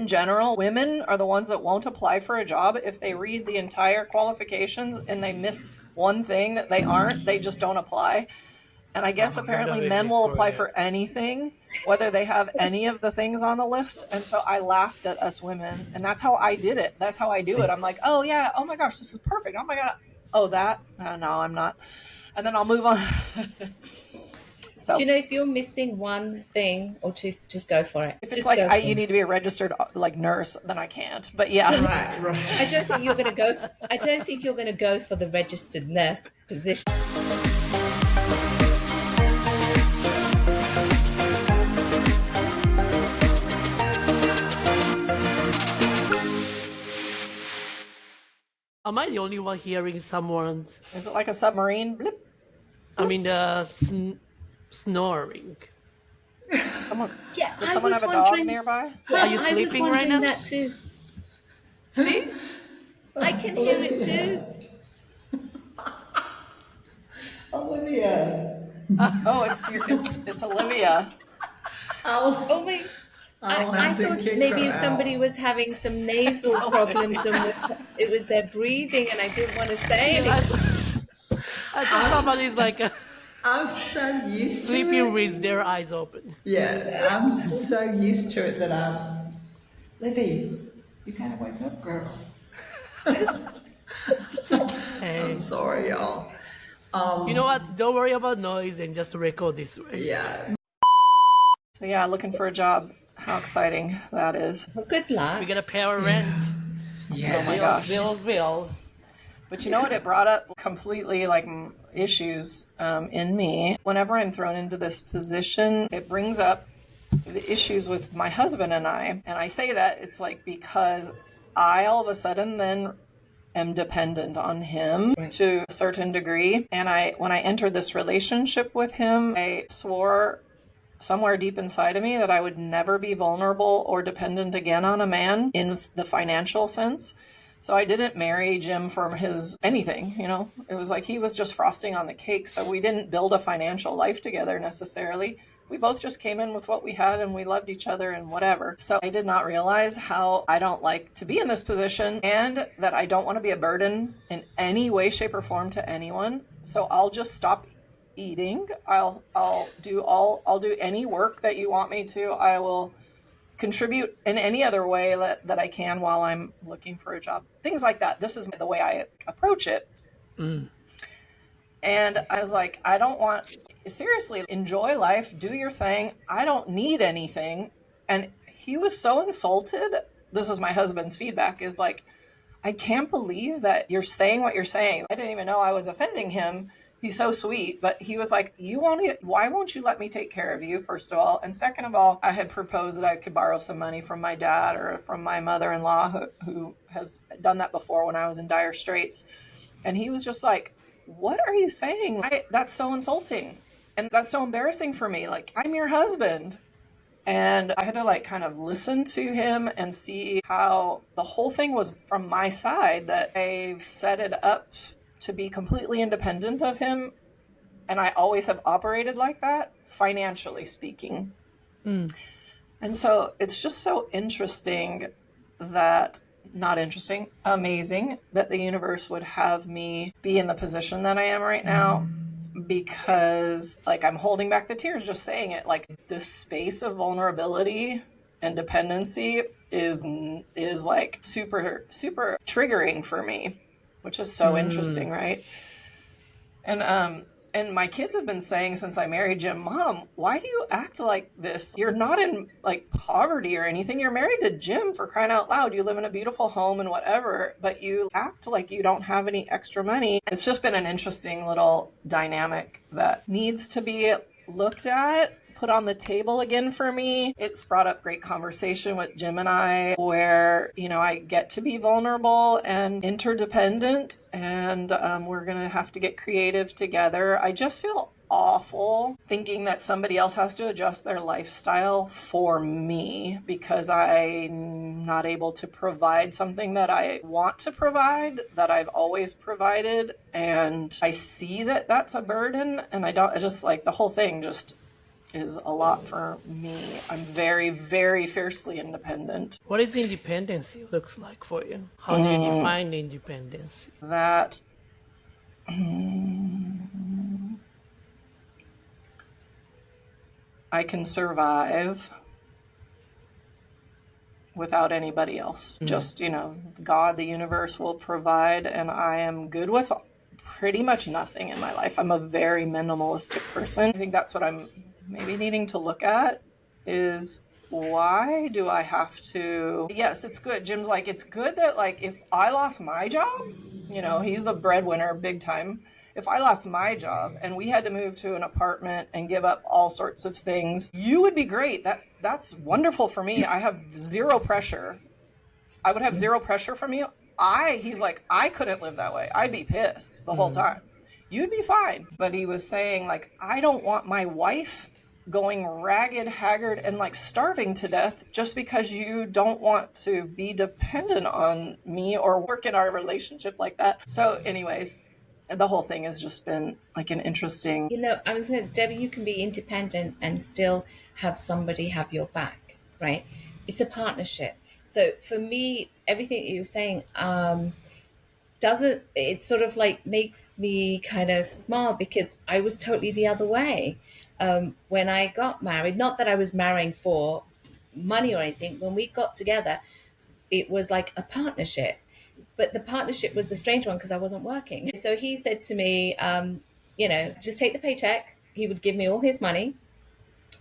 in general, women are the ones that won't apply for a job if they read the entire qualifications and they miss one thing that they aren't, they just don't apply. And I guess I'm apparently men definitely will for apply it. for anything, whether they have any of the things on the list. And so I laughed at us women, and that's how I did it. That's how I do it. I'm like, oh yeah, oh my gosh, this is perfect. Oh my God. Oh, that? No, I'm not. And then I'll move on. Do you So know, if you're missing one thing or two, just go for it. if it's Just like go for you it. need to be a registered like nurse, then I can't. But yeah. Yeah, Right. I don't think you're going to go. I don't think you're going to go for the registered nurse position. Am I the only one hearing someone? Is it like a submarine? Blip. I mean, snoring. Someone, Yeah, does I someone was have a dog wondering. nearby? Are you I was sleeping right wondering now? that too. See? I can hear it too. Olivia. Oh, it's Olivia. I'll, Oh my! I'll I have to thought kick maybe her if somebody out. was having some nasal problems and it was their breathing, and I didn't want to say anything. I thought somebody's like I'm so used to sleeping it. with their eyes open. Yes, I'm so used to it that Livy, you gotta wake up, girl. Hey, I'm sorry, y'all. you know what? Don't worry about noise and just record this way. Yeah. So yeah, looking for a job. How exciting that is. Well, good luck. We gotta pay our rent. Yeah. Oh my Bills, gosh. bills. But you know what? It brought up completely like issues in me. Whenever I'm thrown into this position, it brings up the issues with my husband and I. And I say that it's like because I all of a sudden then am dependent on him to a certain degree. And when I entered this relationship with him, I swore somewhere deep inside of me that I would never be vulnerable or dependent again on a man in the financial sense. So I didn't marry Jim for his anything, you know. It was like he was just frosting on the cake. So we didn't build a financial life together necessarily. We both just came in with what we had and we loved each other and whatever. So I did not realize how I don't like to be in this position and that I don't want to be a burden in any way, shape, or form to anyone. So I'll just stop eating. I'll do any work that you want me to. I will contribute in any other way that I can while I'm looking for a job. Things like that. This is the way I approach it. And I was like, I don't want, seriously, enjoy life, do your thing. I don't need anything. And he was so insulted. This was my husband's feedback, is like, I can't believe that you're saying what you're saying. I didn't even know I was offending him. He's so sweet, but he was like, why won't you let me take care of you, first of all? And second of all, I had proposed that I could borrow some money from my dad or from my mother-in-law who has done that before when I was in dire straits. And he was just like, what are you saying? That's so insulting. And that's so embarrassing for me. Like, I'm your husband. And I had to like kind of listen to him and see how the whole thing was from my side, that I set it up to be completely independent of him. And I always have operated like that, financially speaking. And so it's just so interesting that, not interesting, amazing that the universe would have me be in the position that I am right now. Because like I'm holding back the tears just saying it, like this space of vulnerability and dependency is like super triggering for me, which is so interesting, right? And my kids have been saying since I married Jim, Mom, why do you act like this? You're not in like poverty or anything. You're married to Jim, for crying out loud. You live in a beautiful home and whatever, but you act like you don't have any extra money. It's just been an interesting little dynamic that needs to be looked at, put on the table again for me. It's brought up great conversation with Jim and I where, you know, I get to be vulnerable and interdependent, and we're going to have to get creative together. I just feel awful thinking that somebody else has to adjust their lifestyle for me because I'm not able to provide something that I want to provide, that I've always provided. And I see that that's a burden, and I just like the whole thing just is a lot for me. I'm very, very fiercely independent. What is independency looks like for you? How do you define independence? That I can survive without anybody else. Just, God, the universe will provide, and I am good with pretty much nothing in my life. I'm a very minimalistic person. I think that's what I'm maybe needing to look at is why do I have to? Yes, it's good. Jim's like, it's good that like if I lost my job, he's the breadwinner big time. If I lost my job and we had to move to an apartment and give up all sorts of things, you would be great. That's wonderful for me. I have zero pressure. I would have zero pressure from you. He's like, I couldn't live that way. I'd be pissed the whole time. You'd be fine. But he was saying like, I don't want my wife going ragged, haggard, and like starving to death just because you don't want to be dependent on me or work in our relationship like that. So anyways, the whole thing has just been like an interesting. I was saying, Debbie, you can be independent and still have somebody have your back, right? It's a partnership. So for me, everything that you're saying, it sort of like makes me kind of smile because I was totally the other way. When I got married, not that I was marrying for money or anything, when we got together, it was like a partnership. But the partnership was a strange one because I wasn't working. So he said to me, just take the paycheck. He would give me all his money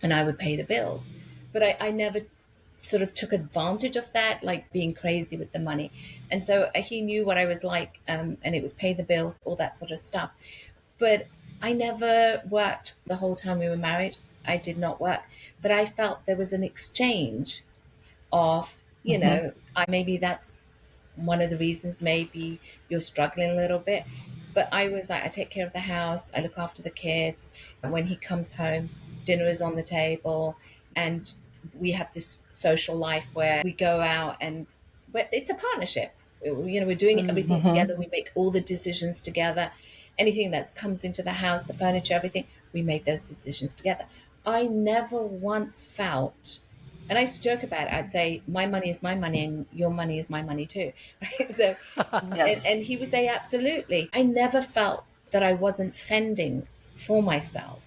and I would pay the bills. But I never sort of took advantage of that, like being crazy with the money. And so he knew what I was like, and it was pay the bills, all that sort of stuff. But I never worked the whole time we were married. I did not work. But I felt there was an exchange of, maybe that's one of the reasons maybe you're struggling a little bit. But I was like, I take care of the house, I look after the kids. And when he comes home, dinner is on the table, and we have this social life where we go out but it's a partnership. We're doing everything together. We make all the decisions together. Anything that comes into the house, the furniture, everything, we make those decisions together. I never once felt, and I used to joke about it, I'd say, my money is my money and your money is my money too. Right? So, Yes. and he would say, absolutely. I never felt that I wasn't fending for myself.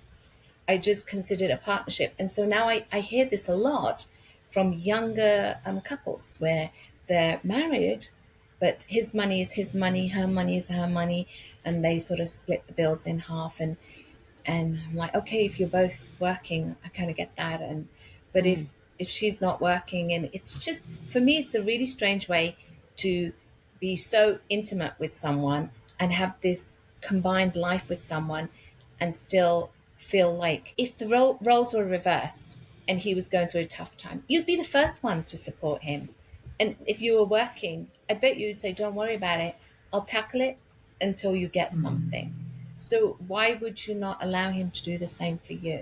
I just considered a partnership. And so now I hear this a lot from younger couples where they're married, but his money is his money, her money is her money, and they sort of split the bills in half. And I'm like, okay, if you're both working, I kind of get that. But if she's not working, and it's just, for me, it's a really strange way to be so intimate with someone and have this combined life with someone and still feel like if the roles were reversed and he was going through a tough time, you'd be the first one to support him. And if you were working, I bet you'd say, don't worry about it. I'll tackle it until you get something. So why would you not allow him to do the same for you?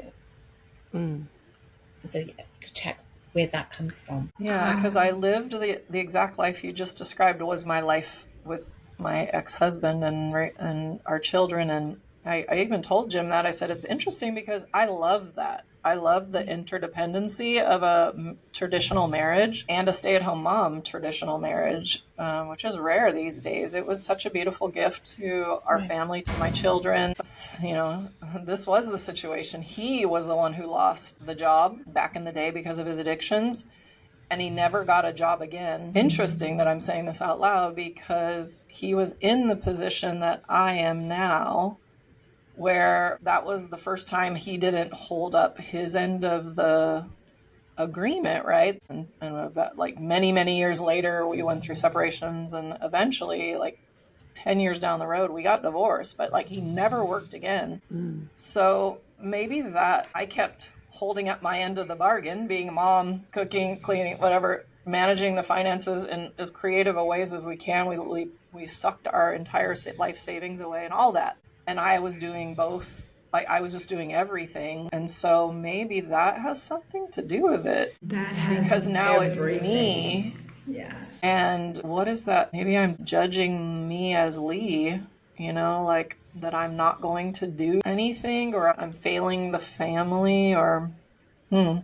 And so to check where that comes from. Yeah, because I lived the exact life you just described was my life with my ex-husband and our children. And I even told Jim that. I said, it's interesting because I love that. I love the interdependency of a traditional marriage and a stay-at-home mom traditional marriage, which is rare these days. It was such a beautiful gift to our family, to my children. This was the situation. He was the one who lost the job back in the day because of his addictions, and he never got a job again. Interesting that I'm saying this out loud because he was in the position that I am now, where that was the first time he didn't hold up his end of the agreement, right? And about, like many, many years later, we went through separations, and eventually, like 10 years down the road, we got divorced, but like he never worked again. So maybe that I kept holding up my end of the bargain, being a mom, cooking, cleaning, whatever, managing the finances in as creative a ways as we can. We sucked our entire life savings away and all that. And I was doing both. Like I was just doing everything. And so maybe that has something to do with it. That has Because now everything. it's me. Yes. And what is that? Maybe I'm judging me as Lee, like that I'm not going to do anything, or I'm failing the family, or Can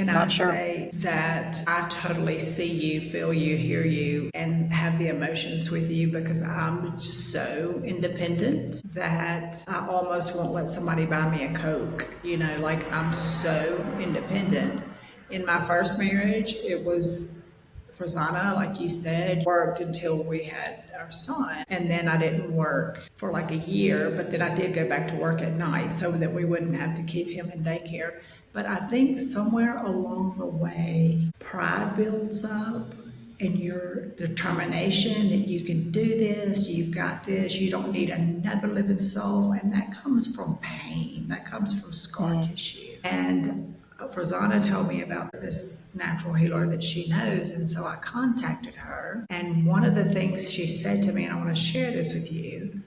I not sure. say that I totally see you, feel you, hear you, and have the emotions with you because I'm so independent that I almost won't let somebody buy me a Coke. You know, like I'm so independent. In my first marriage, it was Furzana, like you said, worked until we had our son. And then I didn't work for like a year, but then I did go back to work at night so that we wouldn't have to keep him in daycare. But I think somewhere along the way, pride builds up and your determination that you can do this, you've got this, you don't need another living soul. And that comes from pain, that comes from scar tissue. And Furzana told me about this natural healer that she knows, and so I contacted her. And one of the things she said to me, and I want to share this with you,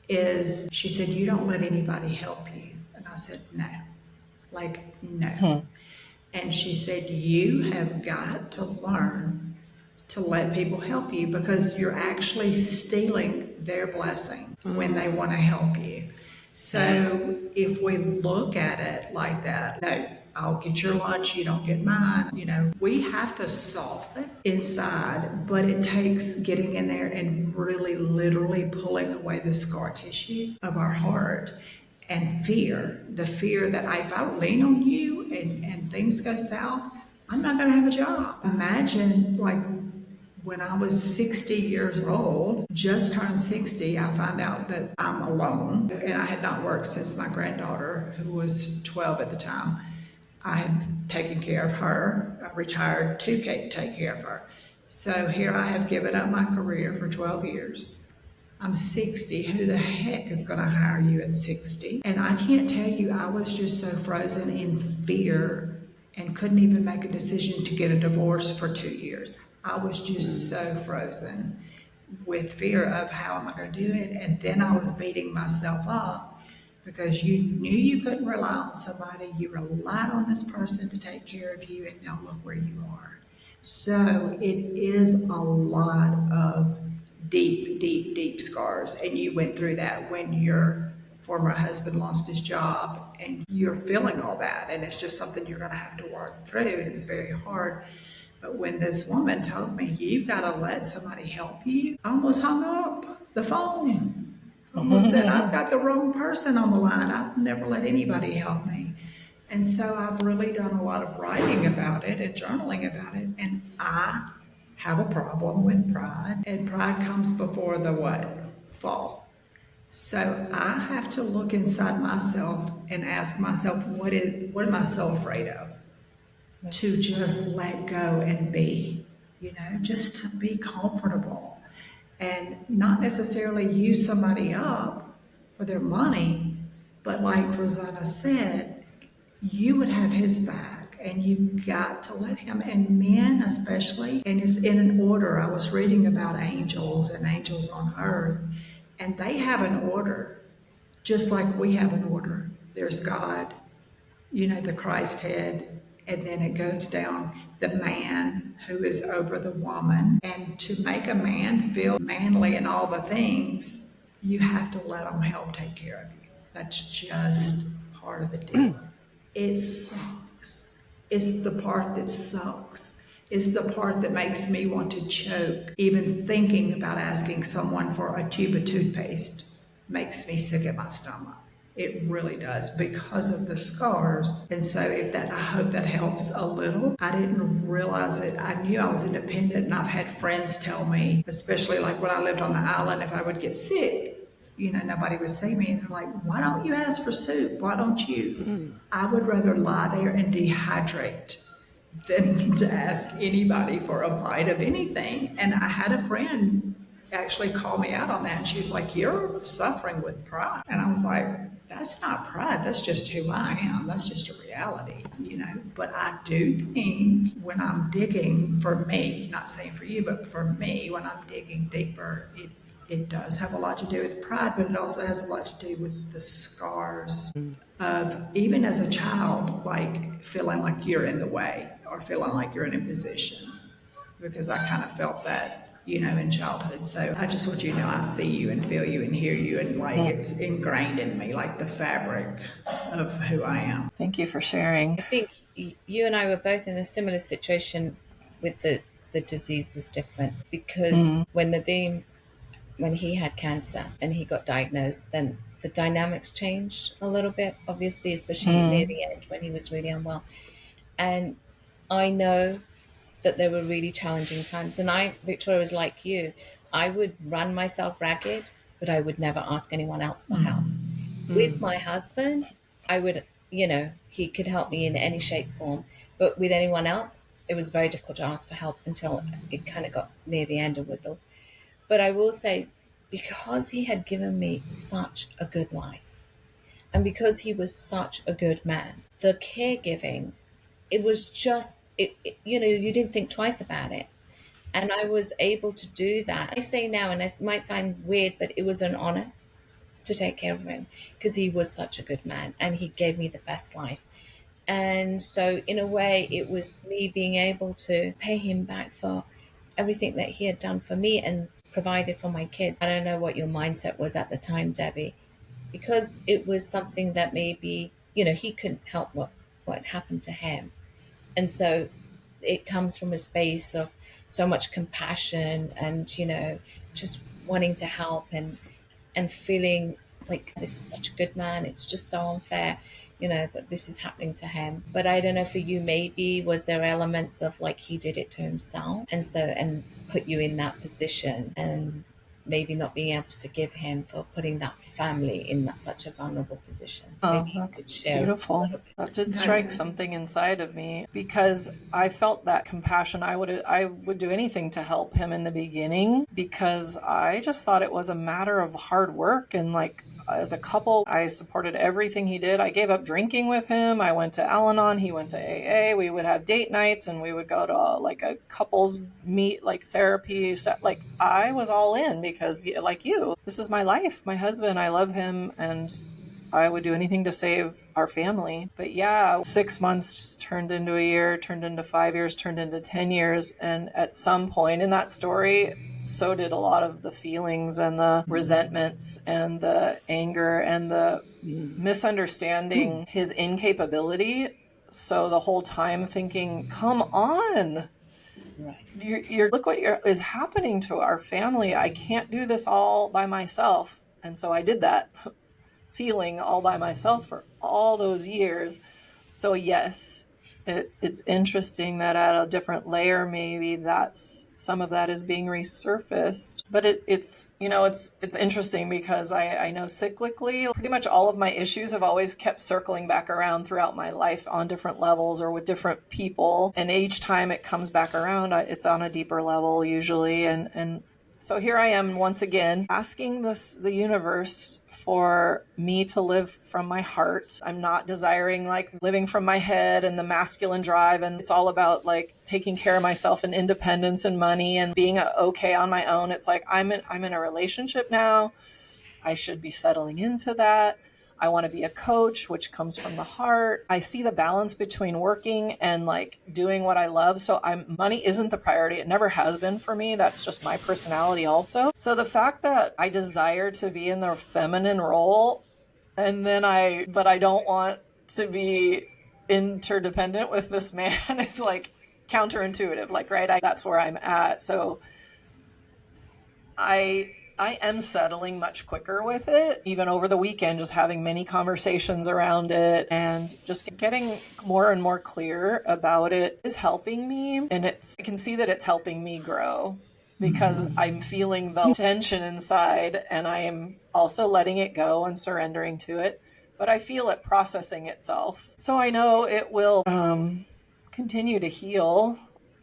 is she said, "You don't let anybody help you." And I said, "No, like, no." And she said, "You have got to learn to let people help you because you're actually stealing their blessing when they want to help you." So if we look at it like that, no, I'll get your lunch, you don't get mine. You know, we have to soften inside, but it takes getting in there and really literally pulling away the scar tissue of our heart and fear. The fear that if I lean on you and things go south, I'm not going to have a job. Imagine like when I was 60 years old, just turned 60, I found out that I'm alone. And I had not worked since my granddaughter, who was 12 at the time. I had taken care of her. I retired to take care of her. So here I have given up my career for 12 years. I'm 60. Who the heck is going to hire you at 60? And I can't tell you, I was just so frozen in fear and couldn't even make a decision to get a divorce for 2 years. I was just so frozen with fear of how am I going to do it. And then I was beating myself up because you knew you couldn't rely on somebody. You relied on this person to take care of you, and now look where you are. So it is a lot of deep, deep, deep scars. And you went through that when your former husband lost his job, and you're feeling all that. And it's just something you're going to have to work through, and it's very hard. But when this woman told me, "You've got to let somebody help you," I almost hung up the phone. I almost said, "I've got the wrong person on the line. I've never let anybody help me." And so I've really done a lot of writing about it and journaling about it. And I have a problem with pride. And pride comes before the what? Fall. So I have to look inside myself and ask myself, what am I so afraid of? To just let go and be, just to be comfortable and not necessarily use somebody up for their money, but like Rosanna said, you would have his back and you've got to let him, and men especially, and it's in an order. I was reading about angels and angels on earth, and they have an order, just like we have an order. There's God, the Christ head, and then it goes down the man who is over the woman. And to make a man feel manly and all the things, you have to let him help take care of you. That's just part of the deal. It sucks. It's the part that sucks. It's the part that makes me want to choke. Even thinking about asking someone for a tube of toothpaste makes me sick at my stomach. It really does, because of the scars. And so I hope that helps a little. I didn't realize it. I knew I was independent, and I've had friends tell me, especially like when I lived on the island, if I would get sick, nobody would see me. And they're like, "Why don't you ask for soup? Why don't you?" I would rather lie there and dehydrate than to ask anybody for a bite of anything. And I had a friend actually call me out on that, and she was like, "You're suffering with pride." And I was like, "That's not pride, that's just who I am. That's just a reality, But I do think when I'm digging, for me, not saying for you, but for me, when I'm digging deeper, it does have a lot to do with pride, but it also has a lot to do with the scars of, even as a child, like feeling like you're in the way or feeling like you're in a position, because I kind of felt that in childhood. So I just want you to know I see you and feel you and hear you, and like it's ingrained in me, like the fabric of who I am. Thank you for sharing. I think you and I were both in a similar situation with the disease was different because when he had cancer and he got diagnosed, then the dynamics changed a little bit, obviously, especially near the end when he was really unwell. And I know that there were really challenging times. And Victoria, was like you. I would run myself ragged, but I would never ask anyone else for help. With my husband, I would, he could help me in any shape, form. But with anyone else, it was very difficult to ask for help until it kind of got near the end of it all. But I will say, because he had given me such a good life, and because he was such a good man, the caregiving, it was just, you didn't think twice about it. And I was able to do that. I say now, and it might sound weird, but it was an honor to take care of him because he was such a good man and he gave me the best life. And so, in a way, it was me being able to pay him back for everything that he had done for me and provided for my kids. I don't know what your mindset was at the time, Debbie, because it was something that maybe, he couldn't help what happened to him. And so it comes from a space of so much compassion and, just wanting to help and feeling like this is such a good man. It's just so unfair, that this is happening to him. But I don't know, for you, maybe was there elements of like he did it to himself and put you in that position, and maybe not being able to forgive him for putting that family in such a vulnerable position. Oh, Maybe you that's could share a beautiful. little bit. That did strike something inside of me because I felt that compassion. I would do anything to help him in the beginning because I just thought it was a matter of hard work. And like as a couple, I supported everything he did. I gave up drinking with him. I went to Al-Anon. He went to AA. We would have date nights and we would go to like a couples meet, like therapy. Like I was all in because like you, this is my life. My husband, I love him and I would do anything to save our family. But yeah, 6 months turned into a year, turned into 5 years, turned into 10 years. And at some point in that story, so did a lot of the feelings and the resentments and the anger and the misunderstanding his incapability. So the whole time thinking, come on. Right. You're look what is happening to our family. I can't do this all by myself. And so I did that. Feeling all by myself for all those years. So yes, it's interesting that at a different layer, maybe that's some of that is being resurfaced. But it's interesting because I know cyclically, pretty much all of my issues have always kept circling back around throughout my life on different levels or with different people. And each time it comes back around, it's on a deeper level usually. And so here I am once again asking the universe for me to live from my heart. I'm not desiring like living from my head and the masculine drive. And it's all about like taking care of myself and independence and money and being okay on my own. It's like I'm in a relationship now. I should be settling into that. I want to be a coach, which comes from the heart. I see the balance between working and like doing what I love. So money isn't the priority. It never has been for me. That's just my personality also. So the fact that I desire to be in the feminine role and then but I don't want to be interdependent with this man is like counterintuitive. Like, right. That's where I'm at. So I am settling much quicker with it, even over the weekend, just having many conversations around it and just getting more and more clear about it is helping me. And I can see that it's helping me grow because I'm feeling the tension inside and I am also letting it go and surrendering to it. But I feel it processing itself. So I know it will continue to heal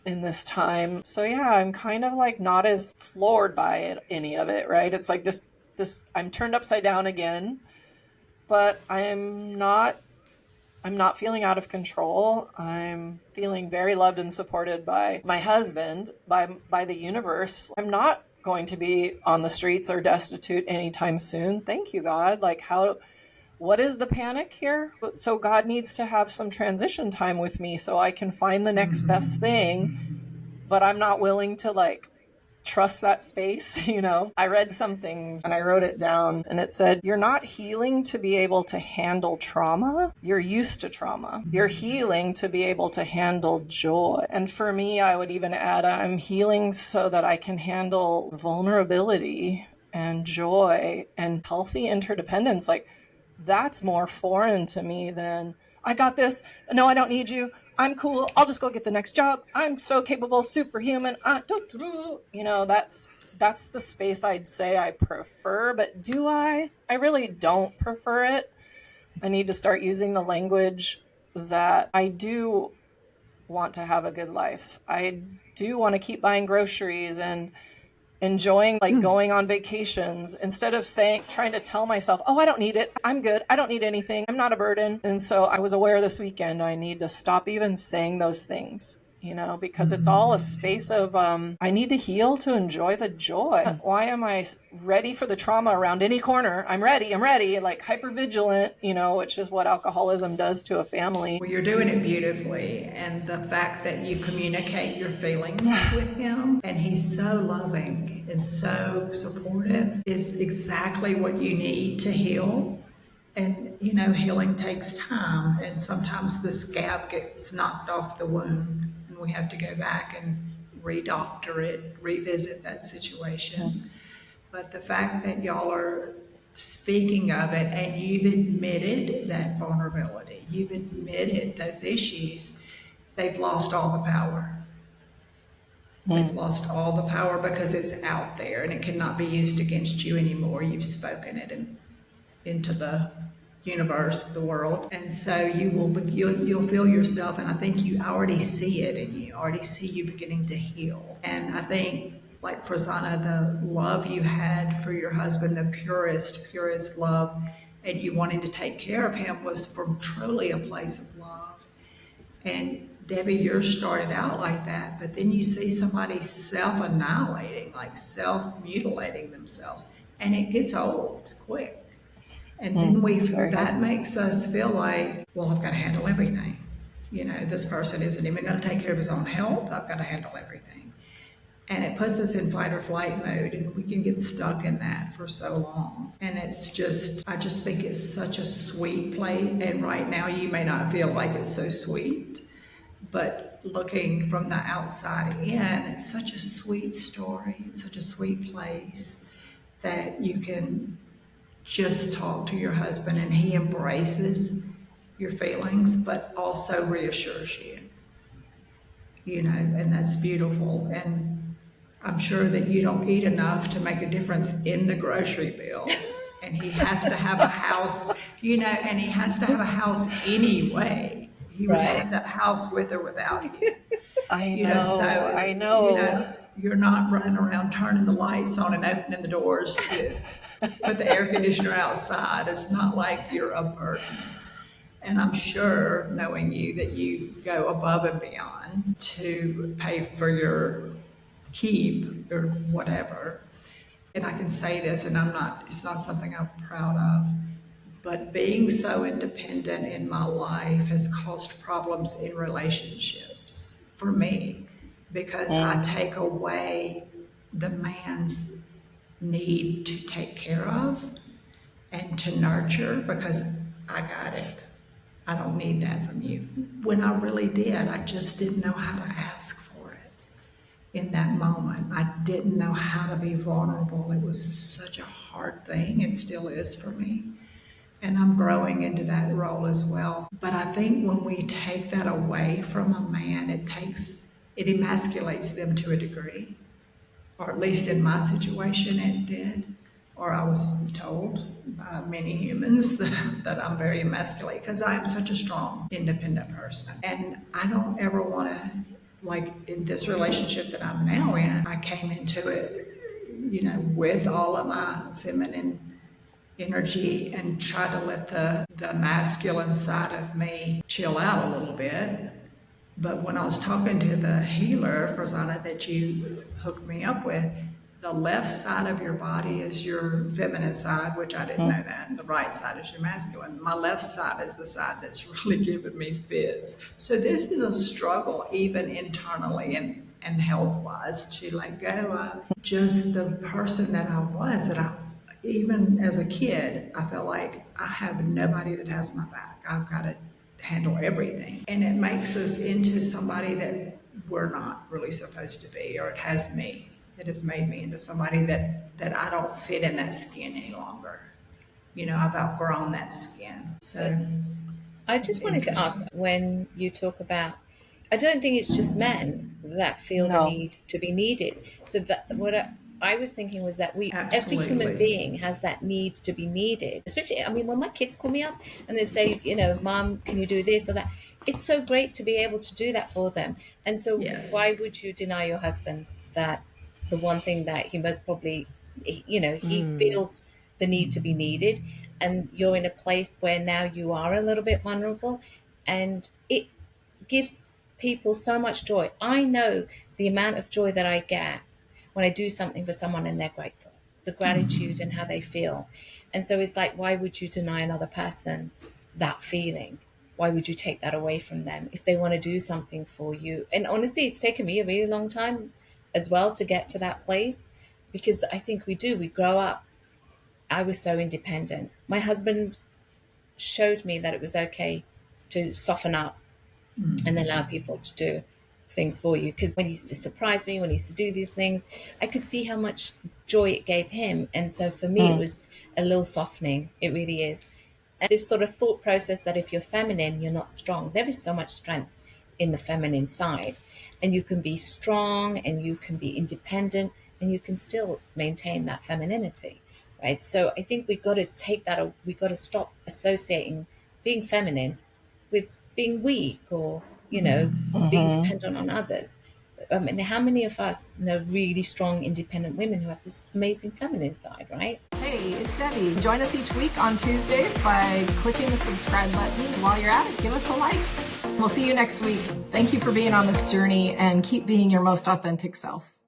in this time. So yeah, I'm kind of like not as floored by any of it, right? It's like this I'm turned upside down again, but I'm not feeling out of control. I'm feeling very loved and supported by my husband, by the universe. I'm not going to be on the streets or destitute anytime soon. Thank you, God. Like what is the panic here? So God needs to have some transition time with me so I can find the next best thing, but I'm not willing to like trust that space. I read something and I wrote it down, and it said, you're not healing to be able to handle trauma. You're used to trauma. You're healing to be able to handle joy. And for me, I would even add, I'm healing so that I can handle vulnerability and joy and healthy interdependence. Like, that's more foreign to me than, I got this. No, I don't need you. I'm cool. I'll just go get the next job. I'm so capable, superhuman. That's the space I'd say I prefer. But do I? I really don't prefer it. I need to start using the language that I do want to have a good life. I do want to keep buying groceries and enjoying like going on vacations, instead of trying to tell myself, oh, I don't need it. I'm good. I don't need anything. I'm not a burden. And so I was aware this weekend I need to stop even saying those things, because it's all a space of, I need to heal to enjoy the joy. Why am I ready for the trauma around any corner? I'm ready, like hyper vigilant, which is what alcoholism does to a family. Well, you're doing it beautifully. And the fact that you communicate your feelings with him, and he's so loving and so supportive, is exactly what you need to heal. And, healing takes time. And sometimes the scab gets knocked off the wound, and we have to go back and redoctor it, revisit that situation. But the fact that y'all are speaking of it, and you've admitted that vulnerability, you've admitted those issues, they've lost all the power. They've lost all the power because it's out there and it cannot be used against you anymore. You've spoken it into the universe, the world. And so you'll feel yourself, and I think you already see it in you, already see you beginning to heal. And I think, like Furzana, the love you had for your husband, the purest love, and you wanting to take care of him was from truly a place of love. And Debbie, yours started out like that, but then you see somebody self-annihilating, like self-mutilating themselves, and it gets old quick. And then that makes us feel like, well, I've got to handle everything. This person isn't even going to take care of his own health. I've got to handle everything. And it puts us in fight or flight mode, and we can get stuck in that for so long. And I just think it's such a sweet place. And right now you may not feel like it's so sweet, but looking from the outside in, it's such a sweet story. It's such a sweet place that you can just talk to your husband and he embraces your feelings, but also reassures you, and that's beautiful. And I'm sure that you don't eat enough to make a difference in the grocery bill. And he has to have a house, and he has to have a house anyway. He would have that house with or without you. I know. You're not running around turning the lights on and opening the doors to put the air conditioner outside. It's not like you're a burden. And I'm sure, knowing you, that you go above and beyond to pay for your keep or whatever. And I can say this, and it's not something I'm proud of, but being so independent in my life has caused problems in relationships for me, because I take away the man's need to take care of and to nurture, because I got it. I don't need that from you. When I really did, I just didn't know how to ask for it in that moment. I didn't know how to be vulnerable. It was such a hard thing. It still is for me. And I'm growing into that role as well. But I think when we take that away from a man, it emasculates them to a degree. Or at least in my situation, it did. Or I was told by many humans that I'm very emasculated, because I am such a strong, independent person. And I don't ever want to, like in this relationship that I'm now in, I came into it, with all of my feminine energy and try to let the masculine side of me chill out a little bit. But when I was talking to the healer, Furzana, that you hooked me up with, the left side of your body is your feminine side, which I didn't know that. And the right side is your masculine. My left side is the side that's really giving me fits. So this is a struggle even internally. And and health-wise to let go of just the person that I was, that I, even as a kid, I felt like I have nobody that has my back. I've got to handle everything. And it makes us into somebody that we're not really supposed to be, or it has me. It has made me into somebody that I don't fit in that skin any longer. You know, I've outgrown that skin. So I it's just wanted to ask, interesting. when you talk about, I don't think it's just men that feel the No. need to be needed. So that what I was thinking was that every human Absolutely. being has that need to be needed. Especially, I mean, when my kids call me up and they say, you know, Mom, can you do this or that? It's so great to be able to do that for them. And so, why Yes. would you deny your husband that the one thing that he most probably, you know, he feels the need to be needed, and you're in a place where now you are a little bit vulnerable, and it gives people so much joy. I know the amount of joy that I get when I do something for someone and they're grateful, the gratitude and how they feel. And so it's like, why would you deny another person that feeling? Why would you take that away from them if they want to do something for you? And honestly, it's taken me a really long time as well to get to that place, because I think we grow up. I was so independent. My husband showed me that it was okay to soften up and allow people to do things for you. Because when he used to surprise me, when he used to do these things, I could see how much joy it gave him. And so for me, it Mm. was a little softening. It really is. And this sort of thought process that if you're feminine, you're not strong. There is so much strength in the feminine side. And you can be strong and you can be independent and you can still maintain that femininity. Right. So I think we got to take that, we got to stop associating being feminine with being weak, or, you know, being Hmm. dependent on others. I mean, how many of us know really strong, independent women who have this amazing feminine side, right? Hey, it's Debbie. Join us each week on Tuesdays by clicking the subscribe button. While you're at it, give us a like. We'll see you next week. Thank you for being on this journey, and keep being your most authentic self.